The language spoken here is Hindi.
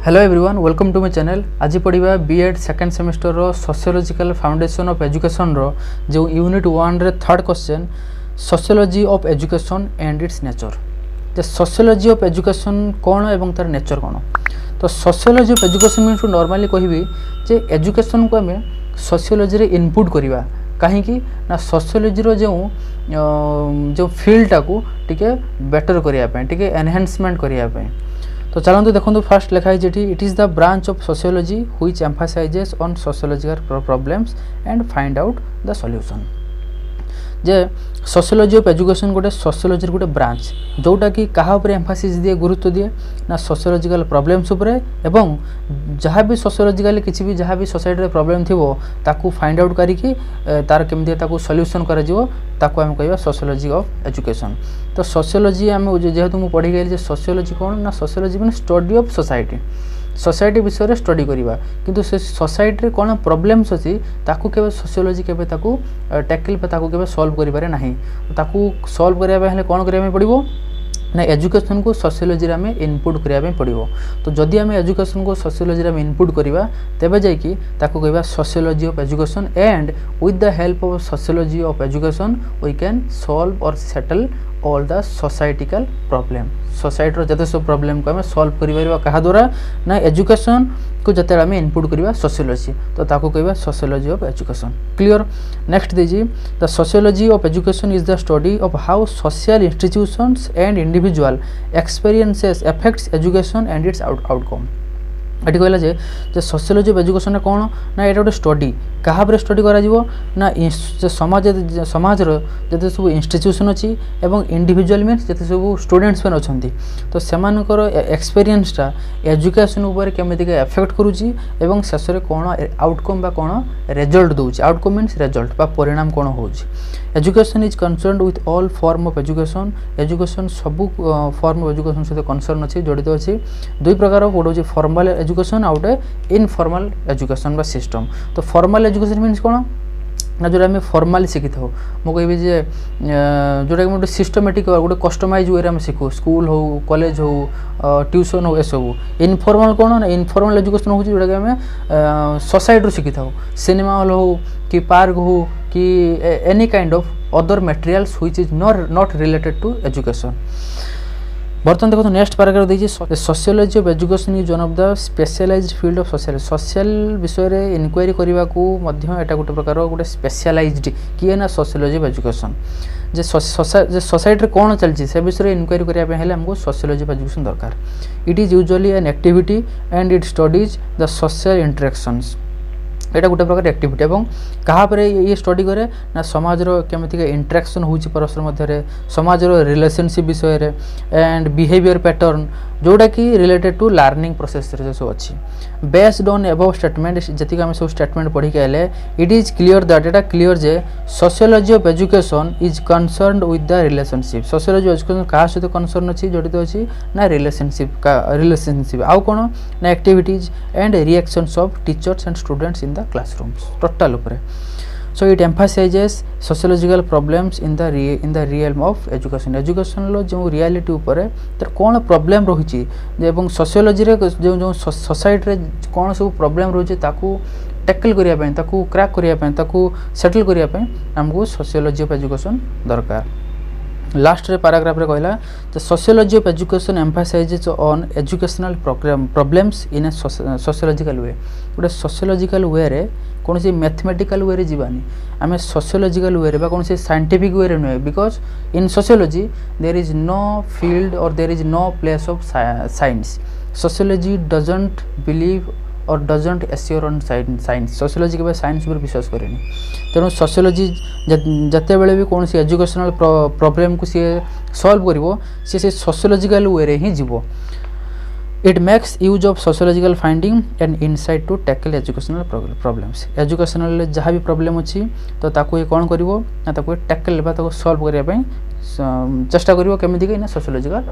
Hello everyone welcome to my channel. आज पढ़ा B.Ed सेकेंड सेमेस्टर रो सोशियोलॉजिकल फाउंडेशन ऑफ एजुकेशन रो जो यूनिट 1 रे third question sociology of education and its nature. जे सोशियोलॉजी ऑफ एजुकेशन कौन एवं तार नेचर कौन। तो sociology of education means normally कहबी जे एजुकेशन को आम सोशियोलॉजी रे इनपुट करवा कहीं ना सोशियोलॉजी रो जो फील्ड टाको टिके बेटर करने टिके एनहांसमेंट करने। तो चलते देखो फास्ट लिखाई जेठी it is the branch of sociology which emphasises on sociological problems and find out the solution. जे सोशियोलॉजी ऑफ एजुकेशन गोटे सोशियोलॉजी गोटे ब्रांच जोटा कि कहा उपरे एम्फासिस दिए गुरुत्व दिए ना सोशियोलॉजिकल प्रॉब्लम्स उपरे एवं जहाँ भी सोशियोलॉजिकली किसी भी जहाँ भी सोसाइटी रे प्रॉब्लम थिबो ताकू फाइंड आउट करिकी तार केमती ताकू सॉल्यूशन करा जिवो ताकू हम कहबा सोशियोलॉजी ऑफ एजुकेशन। तो सोशियोलॉजी आम जेहेतु मुझे पढ़ी गई सोशियोलॉजी कौन ना sociology mean study of society society विषय रे स्टडी करवा किंतु से सोसाइटी रे कौन प्रॉब्लम्स अछि ताकू केबे सोशियोलॉजी केबे ताकू टैकल पे ताकू केबे सॉल्व करि पारे नाही। ताकू सॉल्व करिया हेले कौन करिया पड़िबो ना एजुकेशन को सोशियोलॉजी रे इनपुट करिया पड़िबो। तो जदि आम एजुकेशन को सोशियोलॉजी रे इनपुट करवा तेबे जाइकी ताकू कहबा sociology of education and with the help of sociology of education we can solve or settle all the societical problem. Society जते सब प्रॉब्लम को आम सॉल्व करिबा कहा द्वारा ना एजुकेशन को जते आम इनपुट करवा सोशियोलॉजी तो ताकू कहबा sociology of education. Clear. Next दीजिए the sociology of education is the study of how social institutions and individual experiences affects education and its outcome. ये कहला जे सोशियोलॉजी ऑफ एजुकेशन कौन ना ये गोटे स्टडी क्या स्टडी करा ना समाज जते सब इंस्टीट्यूशन अच्छी एवं इंडिविजुअल मीन्स जते सब स्टूडेंट्स मैंने अच्छा तो सेमानकर एक्सपीरियंसटा एजुकेशन उपर केमितिका एफेक्ट करुच्ची एवं शेष में कौन आउटकम बा कौन रिजल्ट दूची। आउटकम मीन्स रिजल्ट बा परिणाम कौन होची। Education is concern with all form of education. Education सबू फॉर्म ऑफ एजुकेशन सहित कनसर्न अच्छी जड़ित अच्छी दुई प्रकार गोटे हूँ फॉर्माल एजुकेशन आ गोटे इनफॉर्माल एजुकेशन बा सिस्टम। तो फॉर्माल एजुकेशन मीन्स कौन ना जो आम फॉर्माली शिखी था मुझे जोटा कि गोटे सिस्टमेटिक गोटे कस्टमाइज वे आम शिखु स्कूल हो कॉलेज हो ट्यूशन हो एसबू। इनफॉर्माल कौन ना इनफॉर्माल एजुकेशन हो जोटा कि आम सोसाइटी शिखी था सिनेमा हॉल हो कि पार्क हो कि any kind of other materials which is not related to education. बर्तमान देखो नेक्स्ट पैराग्राफ देखिए sociology of education is one of the specialized field of social विषय रे इनक्वायरी करने को गोटे प्रकार गोटे स्पेशलाइज्ड किए ना sociology of education. J society कौन चलती से विषय इनक्वायरी करने हमको सोशियोलॉजी ऑफ एजुकेशन दरकार। It is usually an activity and it studies the social interactions. यहाँ गोटे प्रकार एक्टिविटी एवं कहा पर ये स्टडी करे ना समाज केमितिका इंटरेक्शन होची परस्पर मध्य समाज रिलेशनशिप विषय रे एंड बिहेवियर पैटर्न जोटा कि रिलेटेड टू लर्निंग प्रोसेस रे सब अच्छी। बेस्ड ऑन अबव स्टेटमेंट जी आम सब स्टेटमेंट पढ़ी के आए it is clear that Etah clear J sociology of education is concern with the relationship. Sociology education क्या सहित कनसर्न अच्छी जड़ित अच्छी ना रिलेशनशिप आउ कौन ना activities and reactions of teachers and students in the classrooms total उपरे। So it emphasises sociological problems in the realm of education. Education लो जो रियलिटी ऊपर तर कौन प्रॉब्लम रही एवं सोशियोलॉजी रे जो सोसाइटी रे कौन सब प्रॉब्लम रही ताकू टैकल करने ताकू क्रैक करने ताकू सेटल करने हमको सोशियोलॉजी ऑफ एजुकेशन दरकार। लास्ट रे पैराग्राफ रे कहला the sociology of education emphasises on educational problems in a sociological way. गोटे सोशियोलॉजिकल वे रे कौन सी मैथमेटिकल वे रे जीवानी आम सोशियोलॉजिकल वे रे कौन सी साइंटिफिक वे रे नुहे because in sociology there is no field or there is no place of science. Sociology doesn't believe or doesn't assure on science. Sociology के साइंस पर विश्वास करेनि तेणु सोशियोलॉजी जते बेले भी कौन सी एजुकेशनल प्रॉब्लम को सी सॉल्व करिवो से सोशियोलॉजिकल वे रे ही जीवो। It makes use of sociological finding and insight to tackle educational problems. Educational जहाँ भी प्रॉब्लम अच्छी तो ताकू ये कौन करिवो ना ताकू टैकल बा ताकू सॉल्व करने चेष्टा करिवो केमिति कि ना सोशियोलॉजिकल